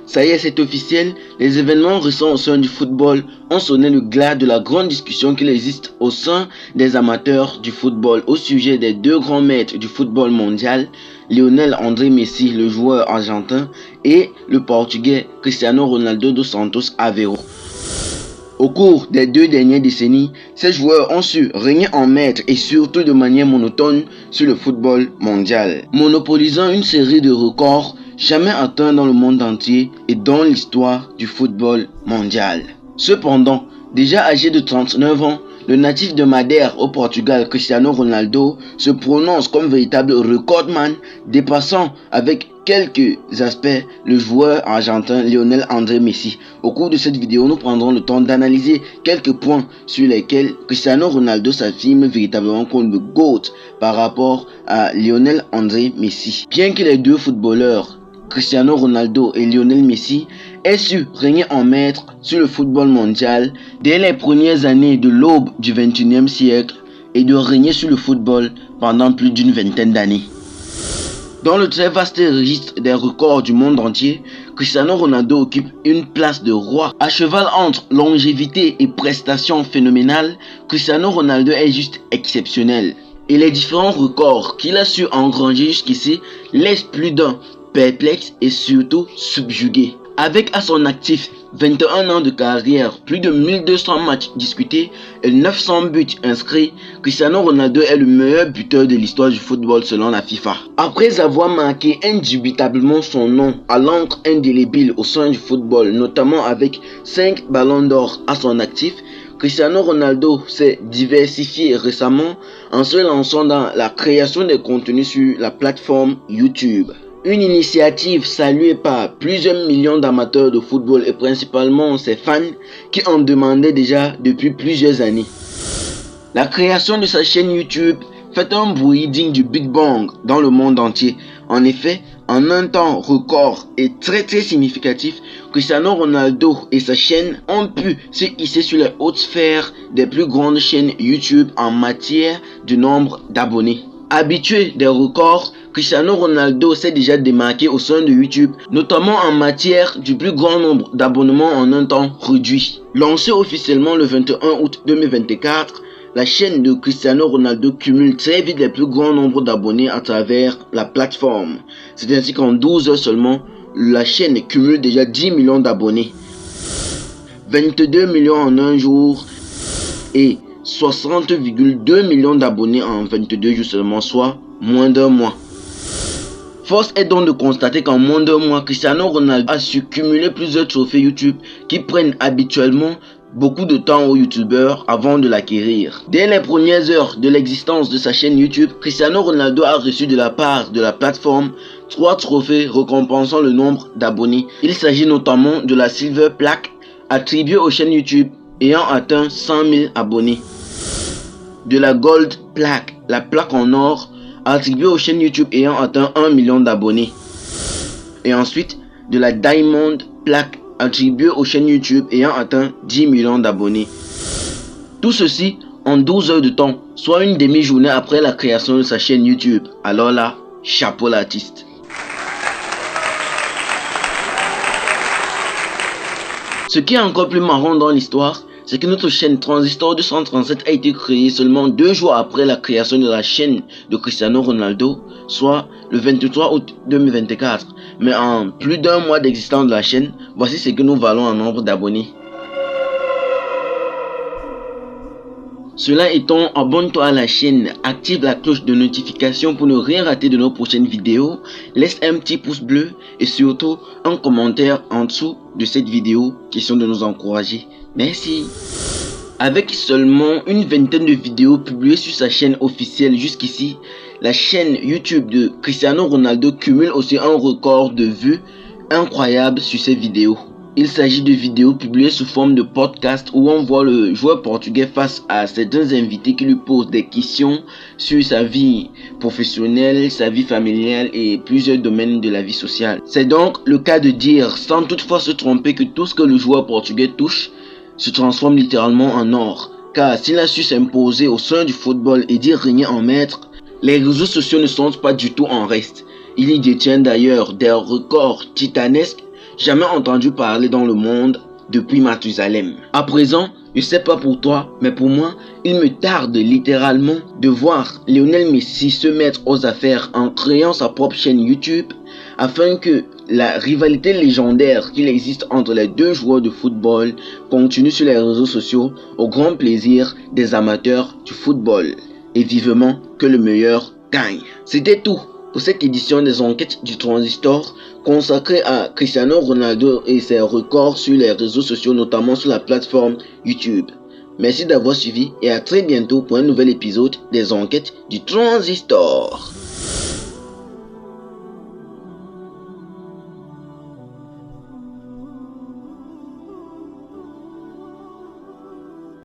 Ça y est, c'est officiel, les événements récents au sein du football ont sonné le glas de la grande discussion qu'il existe au sein des amateurs du football au sujet des deux grands maîtres du football mondial, Lionel André Messi, le joueur argentin, et le portugais Cristiano Ronaldo dos Santos Aveiro. Au cours des 2 dernières décennies, ces joueurs ont su régner en maître et surtout de manière monotone sur le football mondial, monopolisant une série de records jamais atteints dans le monde entier et dans l'histoire du football mondial. Cependant, déjà âgé de 39 ans, le natif de Madère au Portugal, Cristiano Ronaldo, se prononce comme véritable recordman, dépassant avec quelques aspects le joueur argentin Lionel André Messi. Au cours de cette vidéo, nous prendrons le temps d'analyser quelques points sur lesquels Cristiano Ronaldo s'affirme véritablement comme le GOAT par rapport à Lionel André Messi. Bien que les deux footballeurs, Cristiano Ronaldo et Lionel Messi, aient su régner en maître sur le football mondial dès les premières années de l'aube du XXIe siècle et de régner sur le football pendant plus d'une vingtaine d'années. Dans le très vaste registre des records du monde entier, Cristiano Ronaldo occupe une place de roi. À cheval entre longévité et prestations phénoménales, Cristiano Ronaldo est juste exceptionnel. Et les différents records qu'il a su engranger jusqu'ici laissent plus d'un perplexe et surtout subjugué. Avec à son actif 21 ans de carrière, plus de 1200 matchs disputés et 900 buts inscrits, Cristiano Ronaldo est le meilleur buteur de l'histoire du football selon la FIFA. Après avoir marqué indubitablement son nom à l'encre indélébile au sein du football, notamment avec 5 ballons d'or à son actif, Cristiano Ronaldo s'est diversifié récemment en se lançant dans la création de contenus sur la plateforme YouTube. Une initiative saluée par plusieurs millions d'amateurs de football et principalement ses fans qui en demandaient déjà depuis plusieurs années. La création de sa chaîne YouTube fait un bruit digne du Big Bang dans le monde entier. En effet, en un temps record et très significatif, Cristiano Ronaldo et sa chaîne ont pu se hisser sur les hautes sphères des plus grandes chaînes YouTube en matière de nombre d'abonnés. Habitué des records, Cristiano Ronaldo s'est déjà démarqué au sein de YouTube, notamment en matière du plus grand nombre d'abonnements en un temps réduit. Lancée officiellement le 21 août 2024, la chaîne de Cristiano Ronaldo cumule très vite les plus grands nombres d'abonnés à travers la plateforme. C'est ainsi qu'en 12 heures seulement, la chaîne cumule déjà 10 millions d'abonnés, 22 millions en un jour et 60,2 millions d'abonnés en 22 jours seulement, soit moins d'un mois. Force est donc de constater qu'en moins d'un mois, Cristiano Ronaldo a su cumuler plusieurs trophées YouTube qui prennent habituellement beaucoup de temps aux youtubeurs avant de l'acquérir. Dès les premières heures de l'existence de sa chaîne YouTube, Cristiano Ronaldo a reçu de la part de la plateforme 3 trophées récompensant le nombre d'abonnés. Il s'agit notamment de la Silver Plaque attribuée aux chaînes YouTube ayant atteint 100 000 abonnés, de la Gold Plaque, la plaque en or attribuée aux chaînes YouTube ayant atteint 1 million d'abonnés, et ensuite de la Diamond Plaque attribuée aux chaînes YouTube ayant atteint 10 millions d'abonnés. Tout ceci en 12 heures de temps, soit une demi-journée après la création de sa chaîne YouTube. Alors là, chapeau l'artiste. Ce qui est encore plus marrant dans l'histoire, c'est que notre chaîne Transistor 237 a été créée seulement 2 jours après la création de la chaîne de Cristiano Ronaldo, soit le 23 août 2024. Mais en plus d'un mois d'existence de la chaîne, voici ce que nous valons en nombre d'abonnés. Cela étant, abonne-toi à la chaîne, active la cloche de notification pour ne rien rater de nos prochaines vidéos, laisse un petit pouce bleu et surtout un commentaire en dessous de cette vidéo, question de nous encourager. Merci. Avec seulement une vingtaine de vidéos publiées sur sa chaîne officielle jusqu'ici, la chaîne YouTube de Cristiano Ronaldo cumule aussi un record de vues incroyable sur ses vidéos. Il s'agit de vidéos publiées sous forme de podcast où on voit le joueur portugais face à certains invités qui lui posent des questions sur sa vie professionnelle, sa vie familiale et plusieurs domaines de la vie sociale. C'est donc le cas de dire, sans toutefois se tromper, que tout ce que le joueur portugais touche se transforme littéralement en or. Car s'il a su s'imposer au sein du football et d'y régner en maître, les réseaux sociaux ne sont pas du tout en reste. Il y détient d'ailleurs des records titanesques jamais entendu parler dans le monde depuis Mathusalem. À présent, je sais pas pour toi, mais pour moi, il me tarde littéralement de voir Lionel Messi se mettre aux affaires en créant sa propre chaîne YouTube afin que la rivalité légendaire qu'il existe entre les deux joueurs de football continue sur les réseaux sociaux au grand plaisir des amateurs du football et vivement que le meilleur gagne. C'était tout pour cette édition des enquêtes du Transistor consacrée à Cristiano Ronaldo et ses records sur les réseaux sociaux, notamment sur la plateforme YouTube. Merci d'avoir suivi et à très bientôt pour un nouvel épisode des enquêtes du Transistor.